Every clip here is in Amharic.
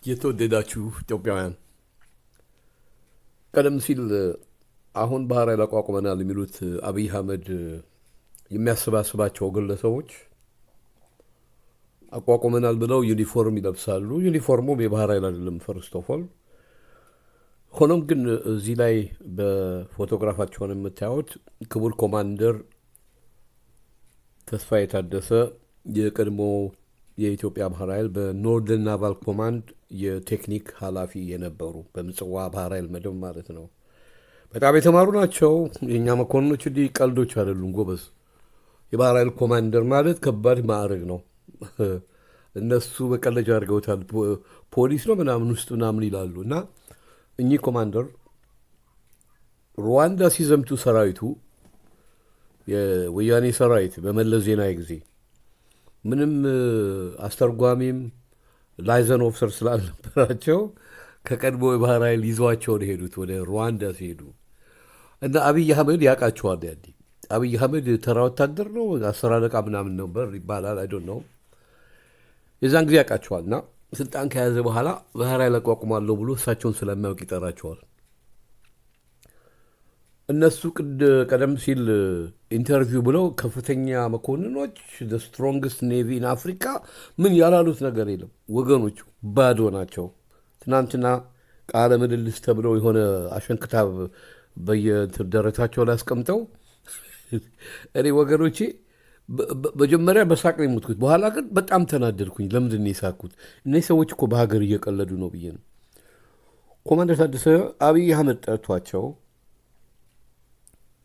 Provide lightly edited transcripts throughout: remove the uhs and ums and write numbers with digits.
የተወደዳችሁ ኢትዮጵያውያን ቀደም ሲል አሁን ባህር ኃይል አቋቁመናል የሚሉት አብይ አህመድ የሚያሰባስባቸው ግለሰቦች አቋቁመናል ብለው ዩኒፎርም ይለብሳሉ። ዩኒፎርሙም የባህር ኃይል አይደለም ፈርስት ኦፍ ኦል። ሆኖም ግን እዚህ ላይ በፎቶግራፋቸውን የምታዩት ክቡር ኮማንደር ተስፋዬ ታደሰ የቀድሞ የኢትዮጵያ ባህር ኃይል በኖርደርን ናቫል ኮማንድ የቴክኒክ ኃላፊ የነበሩ በምጽዋ ባህር ኃይል መደብ ማለት ነው። በጣም የተማሩ ናቸው። የእኛ መኮንኖች እንዲህ ቀልዶች አይደሉም ጎበዝ። የባህር ኃይል ኮማንደር ማለት ከባድ ማዕረግ ነው። እነሱ በቀለጃ አድርገውታል። ፖሊስ ነው ምናምን ውስጥ ምናምን ይላሉ። እና እኚህ ኮማንደር ሩዋንዳ ሲዘምቱ ሰራዊቱ የወያኔ ሰራዊት በመለስ ዜናዊ ጊዜ ምንም አስተርጓሚም ላይዘን ኦፊሰር ስላልነበራቸው ከቀድሞ የባህር ኃይል ይዘዋቸውን ሄዱት ወደ ሩዋንዳ ሲሄዱ እና አብይ አህመድ ያውቃቸዋል። ያኔ አብይ አህመድ ተራ ወታደር ነው፣ 10 አለቃ ምናምን ነበር ይባላል። አይዶን ነው የዛን ጊዜ ያውቃቸዋል። እና ስልጣን ከያዘ በኋላ ባህር ኃይል አቋቁማለሁ ብሎ እሳቸውን ስለማያውቅ ይጠራቸዋል። እነሱ ቀደም ሲል ኢንተርቪው ብለው ከፍተኛ መኮንኖች ስትሮንግስት ኔቪ ኢን አፍሪካ ምን ያላሉት ነገር የለም። ወገኖቹ ባዶ ናቸው። ትናንትና ቃለ ምልልስ ተብለው የሆነ አሸንክታብ በየደረታቸው ላይ አስቀምጠው እኔ ወገኖቼ መጀመሪያ በሳቅ ነው የሞትኩት። በኋላ ግን በጣም ተናደድኩኝ። ለምንድን ነው የሳቅኩት? እነዚህ ሰዎች እኮ በሀገር እየቀለዱ ነው ብዬ ነው። ኮማንደር ታደሰ አብይ አህመድ ጠርቷቸው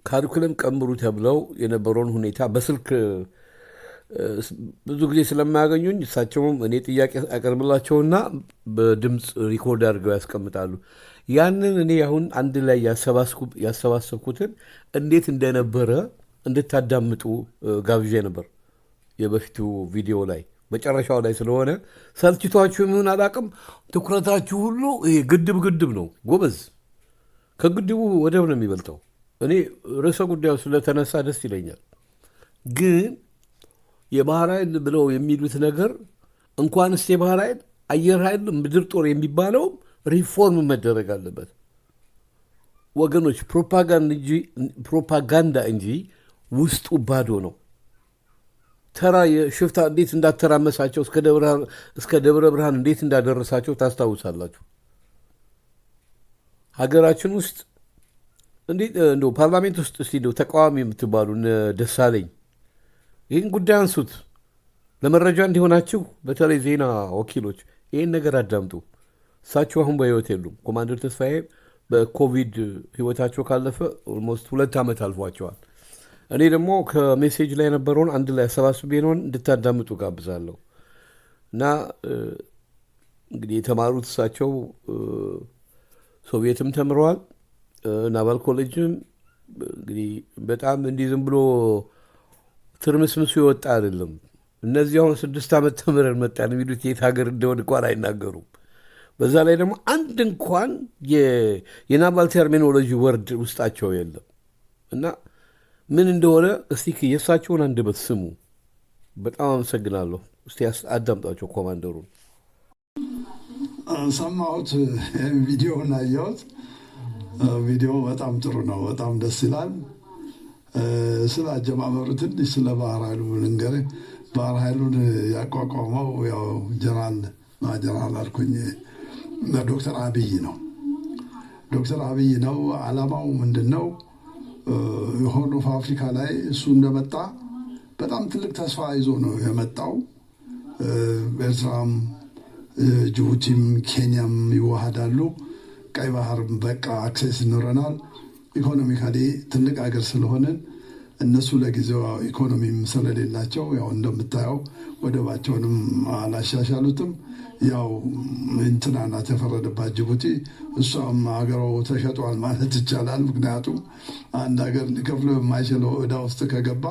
ካሪኩለም ቀምሩ ተብለው የነበረውን ሁኔታ በስልክ ብዙ ጊዜ ስለማያገኙኝ እሳቸውም እኔ ጥያቄ ያቀርብላቸውና በድምፅ ሪኮርድ አድርገው ያስቀምጣሉ። ያንን እኔ አሁን አንድ ላይ ያሰባሰብኩትን እንዴት እንደነበረ እንድታዳምጡ ጋብዤ ነበር። የበፊቱ ቪዲዮ ላይ መጨረሻው ላይ ስለሆነ ሰልችቷችሁ የሚሆን አላቅም። ትኩረታችሁ ሁሉ ግድብ ነው ጎበዝ። ከግድቡ ወደብ ነው የሚበልጠው። እኔ ርዕሰ ጉዳዩ ስለተነሳ ደስ ይለኛል። ግን የባህር ኃይል ብለው የሚሉት ነገር እንኳንስ የባህር ኃይል አየር ኃይል ምድር ጦር የሚባለው ሪፎርም መደረግ አለበት ወገኖች። ፕሮፓጋንዳ እንጂ ውስጡ ባዶ ነው። ተራ የሽፍታ እንዴት እንዳተራመሳቸው እስከ ደብረ ብርሃን እንዴት እንዳደረሳቸው ታስታውሳላችሁ። ሀገራችን ውስጥ እንዴት እንደው ፓርላሜንት ውስጥ እስቲ እንደው ተቃዋሚ የምትባሉ ደሳለኝ ይህን ጉዳይ አንሱት። ለመረጃ እንዲሆናችሁ በተለይ ዜና ወኪሎች ይህን ነገር አዳምጡ። እሳቸው አሁን በህይወት የሉም። ኮማንደር ተስፋዬ በኮቪድ ህይወታቸው ካለፈ ኦልሞስት 2 ዓመት አልፏቸዋል። እኔ ደግሞ ከሜሴጅ ላይ የነበረውን አንድ ላይ አሰባስቤ ነውን እንድታዳምጡ ጋብዛለሁ። እና እንግዲህ የተማሩት እሳቸው ሶቪየትም ተምረዋል። ናቫል ኮሌጅም እንግዲህ በጣም እንዲህ ዝም ብሎ ትርምስምሱ የወጣ አይደለም። እነዚህ አሁን 6 ዓመት ተምረን መጣን የሚሉት የት ሀገር እንደሆነ እንኳን አይናገሩም። በዛ ላይ ደግሞ አንድ እንኳን የናቫል ተርሚኖሎጂ ወርድ ውስጣቸው የለም። እና ምን እንደሆነ እስቲ የእሳቸውን አንደበት ስሙ። በጣም አመሰግናለሁ። እስቲ አዳምጧቸው ኮማንደሩን። ሰማሁት፣ ቪዲዮውን አየሁት። ቪዲዮ በጣም ጥሩ ነው፣ በጣም ደስ ይላል። ስለ አጀማመሩ ትንሽ ስለ ባህር ኃይሉ ልንገርህ። ባህር ኃይሉን ያቋቋመው ያው ጀነራል አልኩኝ ዶክተር አብይ ነው። ዶክተር አብይ ነው። ዓላማው ምንድን ነው? የሆርን ኦፍ አፍሪካ ላይ እሱ እንደመጣ በጣም ትልቅ ተስፋ ይዞ ነው የመጣው። ኤርትራም፣ ጅቡቲም ኬንያም ይዋሃዳሉ። ቀይ ባህር በቃ አክሴስ ይኖረናል። ኢኮኖሚካሊ ትልቅ ሀገር ስለሆንን እነሱ ለጊዜው ኢኮኖሚም ስለሌላቸው ያው እንደምታየው ወደባቸውንም አላሻሻሉትም። ያው እንትና ናት የተፈረደባት ጅቡቲ። እሷም ሀገሯ ተሸጧል ማለት ይቻላል። ምክንያቱም አንድ ሀገር ሊከፍለው የማይችለው ዕዳ ውስጥ ከገባ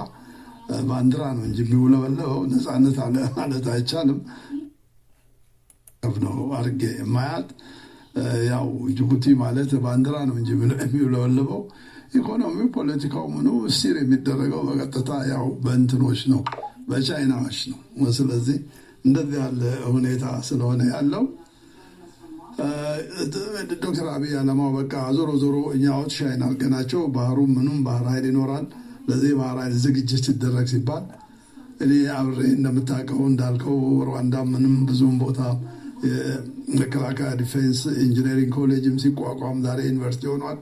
ባንዲራ ነው እንጂ የሚውለበለበው ነፃነት አለ ማለት አይቻልም ነው አድርጌ የማያት። ያው ጅቡቲ ማለት ባንዲራ ነው እንጂ የሚውለበለበው ኢኮኖሚው፣ ፖለቲካው ምኑ ስቲር የሚደረገው በቀጥታ ያው በእንትኖች ነው፣ በቻይናዎች ነው። ስለዚህ እንደዚህ ያለ ሁኔታ ስለሆነ ያለው ዶክተር አብይ ዓላማው በቃ ዞሮ ዞሮ እኛ አውትሻይን አድርገናቸው ባህሩ ምኑም ባህር ኃይል ይኖራል፣ ለዚህ ባህር ኃይል ዝግጅት ሲደረግ ሲባል እኔ አብሬ እንደምታውቀው እንዳልከው ሩዋንዳ ምንም ብዙም ቦታ የመከላከያ ዲፌንስ ኢንጂነሪንግ ኮሌጅም ሲቋቋም ዛሬ ዩኒቨርሲቲ ሆኗል።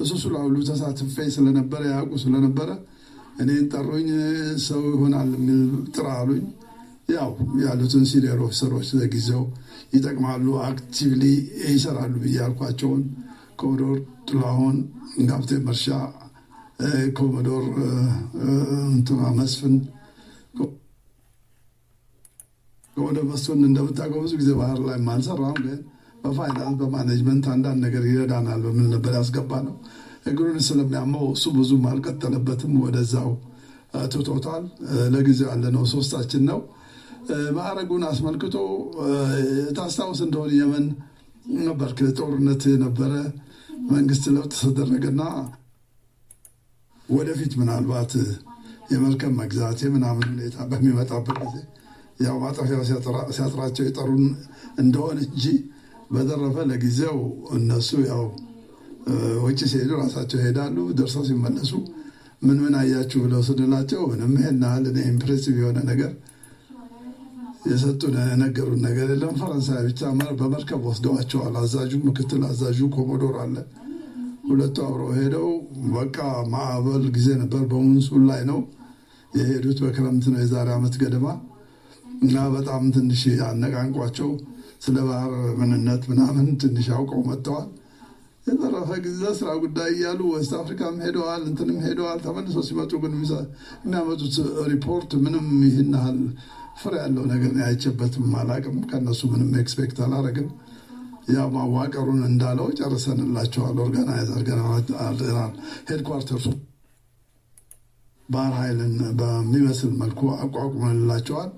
እሱ ሁሉ ተሳትፌ ስለነበረ ያውቁ ስለነበረ እኔን ጠሩኝ። ሰው ይሆናል የሚል ጥራ አሉኝ። ያው ያሉትን ሲኒየር ኦፊሰሮች ለጊዜው ይጠቅማሉ አክቲቭሊ ይሰራሉ ብዬ ያልኳቸውን ኮሞዶር ጥላሁን፣ ካፕቴን መርሻ፣ ኮሞዶር መስፍን ኮሞዶር መስፍን እንደምታውቀው ብዙ ጊዜ ባህር ላይ ማልሰራም፣ ግን በፋይናንስ በማኔጅመንት አንዳንድ ነገር ይረዳናል በምን ነበር ያስገባ ነው። እግሩን ስለሚያመው እሱ ብዙም አልቀጠለበትም፣ ወደዛው ትቶታል። ለጊዜው ያለነው ሶስታችን ነው። ማዕረጉን አስመልክቶ ታስታውስ እንደሆነ የመን ነበር ጦርነት ነበረ፣ መንግስት ለውጥ ተደረገና ወደፊት ምናልባት የመርከብ መግዛት የምናምን ሁኔታ በሚመጣበት ጊዜ ያው ማጠፊያው ሲያጥራቸው የጠሩን እንደሆነ እንጂ በተረፈ ለጊዜው እነሱ ያው ውጭ ሲሄዱ ራሳቸው ይሄዳሉ። ደርሰው ሲመለሱ ምን አያችሁ ብለው ስንላቸው ምንም ይሄን ያህል እኔ ኢምፕሬሲቭ የሆነ ነገር የሰጡን የነገሩን ነገር የለም። ፈረንሳይ ብቻ በመርከብ ወስደዋቸዋል። አዛዡ ምክትል አዛዡ ኮሞዶር አለ። ሁለቱ አብረው ሄደው በቃ ማዕበል ጊዜ ነበር፣ በሙንሱን ላይ ነው የሄዱት። በክረምት ነው የዛሬ ዓመት ገደማ እና በጣም ትንሽ አነቃንቋቸው ስለ ባህር ምንነት ምናምን ትንሽ አውቀው መጥተዋል። የተረፈ ጊዜ ስራ ጉዳይ እያሉ ዌስት አፍሪካም ሄደዋል፣ እንትንም ሄደዋል። ተመልሶ ሲመጡ ግን የሚያመጡት ሪፖርት ምንም ይህን ያህል ፍሬ ያለው ነገር አይቼበትም አላቅም። ከነሱ ምንም ኤክስፔክት አላረግም። ያው ማዋቀሩን እንዳለው ጨርሰንላቸዋል። ኦርጋናይዝ አድርገናል። ሄድኳርተርሱ ባህር ኃይልን በሚመስል መልኩ አቋቁመንላቸዋል።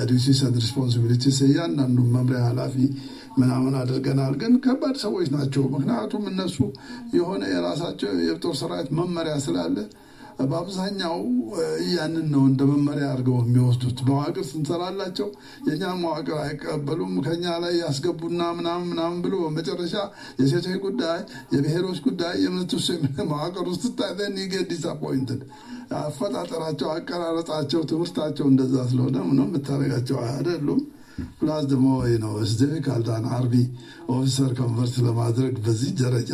ዲዩቲስ ኤንድ ሪስፖንሲቢሊቲስ እያንዳንዱ መምሪያ ኃላፊ ምናምን አድርገናል። ግን ከባድ ሰዎች ናቸው። ምክንያቱም እነሱ የሆነ የራሳቸው የጦር ሰራዊት መመሪያ ስላለ በአብዛኛው ያንን ነው እንደ መመሪያ አድርገው የሚወስዱት። መዋቅር ስንሰራላቸው የኛ መዋቅር አይቀበሉም፣ ከኛ ላይ ያስገቡና ምናምን ብሎ በመጨረሻ የሴቶች ጉዳይ፣ የብሔሮች ጉዳይ የምትሱ መዋቅር ውስጥ ታይዘን ይገድ ዲስአፖይንትድ አፈጣጠራቸው፣ አቀራረጻቸው፣ ትምህርታቸው እንደዛ ስለሆነ ምንም የምታደርጋቸው አይደሉም። ፕላስ ደግሞ ነው ዲፊካልት አርሚ ኦፊሰር ኮንቨርት ለማድረግ በዚህ ደረጃ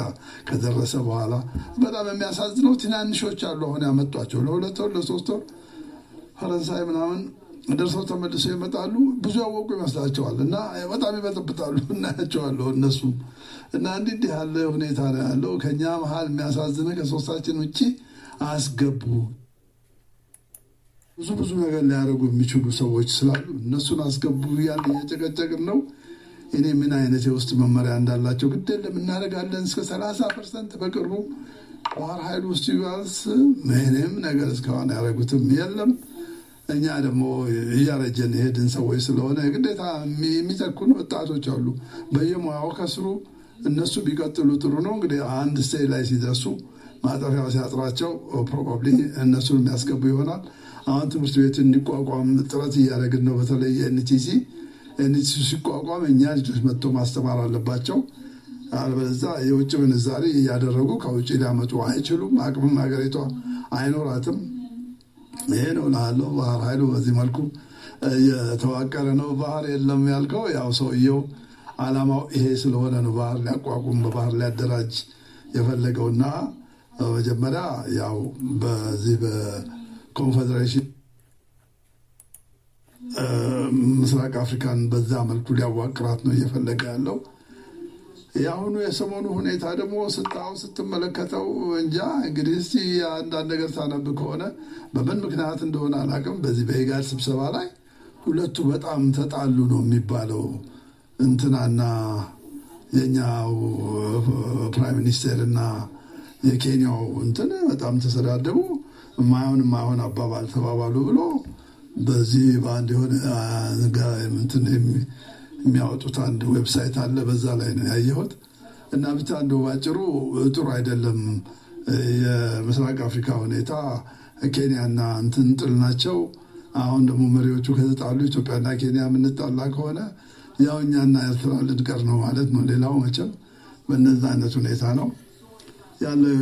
ከደረሰ በኋላ በጣም የሚያሳዝነው ትናንሾች አሉ። አሁን ያመጧቸው ለ2 ወር ለ3 ወር ፈረንሳይ ምናምን ደርሰው ተመልሰው ይመጣሉ። ብዙ ያወቁ ይመስላቸዋል እና በጣም ይበጠብጣሉ። እናያቸዋለሁ እነሱም እና እንዲህ ያለ ሁኔታ ነው ያለው። ከኛ መሀል የሚያሳዝነ ከሶስታችን ውጭ አስገቡ ብዙ ነገር ሊያደርጉ የሚችሉ ሰዎች ስላሉ እነሱን አስገቡ እያልን እየጨቀጨቅን ነው። እኔ ምን አይነት የውስጥ መመሪያ እንዳላቸው ግድ የለም እናደርጋለን። እስከ 30% በቅርቡ ባህር ኃይል ውስጥ ይባስ ምንም ነገር እስካሁን ያደረጉትም የለም። እኛ ደግሞ እያረጀን ሄድን ሰዎች ስለሆነ ግዴታ የሚተኩን ወጣቶች አሉ በየሙያው ከስሩ። እነሱ ቢቀጥሉ ጥሩ ነው። እንግዲህ አንድ ስቴጅ ላይ ሲደርሱ ማጠፊያው ሲያጥራቸው ፕሮባብሊ እነሱን የሚያስገቡ ይሆናል። አሁን ትምህርት ቤት እንዲቋቋም ጥረት እያደረግን ነው። በተለይ ኤንቲሲ ሲቋቋም እኛ ልጆች መጥቶ ማስተማር አለባቸው። አለበለዚያ የውጭ ምንዛሪ እያደረጉ ከውጭ ሊያመጡ አይችሉም። አቅምም ሀገሪቷ አይኖራትም። ይሄ ነው ላለው ባህር ኃይሉ በዚህ መልኩ የተዋቀረ ነው። ባህር የለም ያልከው ያው ሰውየው ዓላማው ይሄ ስለሆነ ነው ባህር ሊያቋቁም በባህር ሊያደራጅ የፈለገውና መጀመሪያ ያው በዚህ ኮንፌዴሬሽን ምስራቅ አፍሪካን በዛ መልኩ ሊያዋቅራት ነው እየፈለገ ያለው። የአሁኑ የሰሞኑ ሁኔታ ደግሞ ስትመለከተው እንጃ እንግዲህ እስቲ አንዳንድ ነገር ታነብ ከሆነ በምን ምክንያት እንደሆነ አላውቅም። በዚህ በኢጋድ ስብሰባ ላይ ሁለቱ በጣም ተጣሉ ነው የሚባለው። እንትናና የኛው ፕራይም ሚኒስቴር እና የኬንያው እንትን በጣም ተሰዳደቡ። ማይሆን አባባል ተባባሉ ብሎ በዚህ በአንድ የሆነ እንትን የሚያወጡት አንድ ዌብሳይት አለ። በዛ ላይ ነው ያየሁት እና ብቻ እንደው ባጭሩ ጥሩ አይደለም የምስራቅ አፍሪካ ሁኔታ። ኬንያና እንትን ጥል ናቸው። አሁን ደግሞ መሪዎቹ ከተጣሉ ኢትዮጵያና ኬንያ የምንጣላ ከሆነ ያው እኛና ኤርትራ ልንቀር ነው ማለት ነው። ሌላው መቼም በነዛ አይነት ሁኔታ ነው ያለው።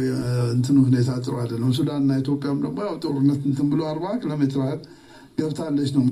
እንትኑ ሁኔታ ጥሩ አይደለም። ሱዳንና ኢትዮጵያም ደግሞ ያው ጦርነት እንትን ብሎ 40 ኪሎ ሜትር ገብታለች ነው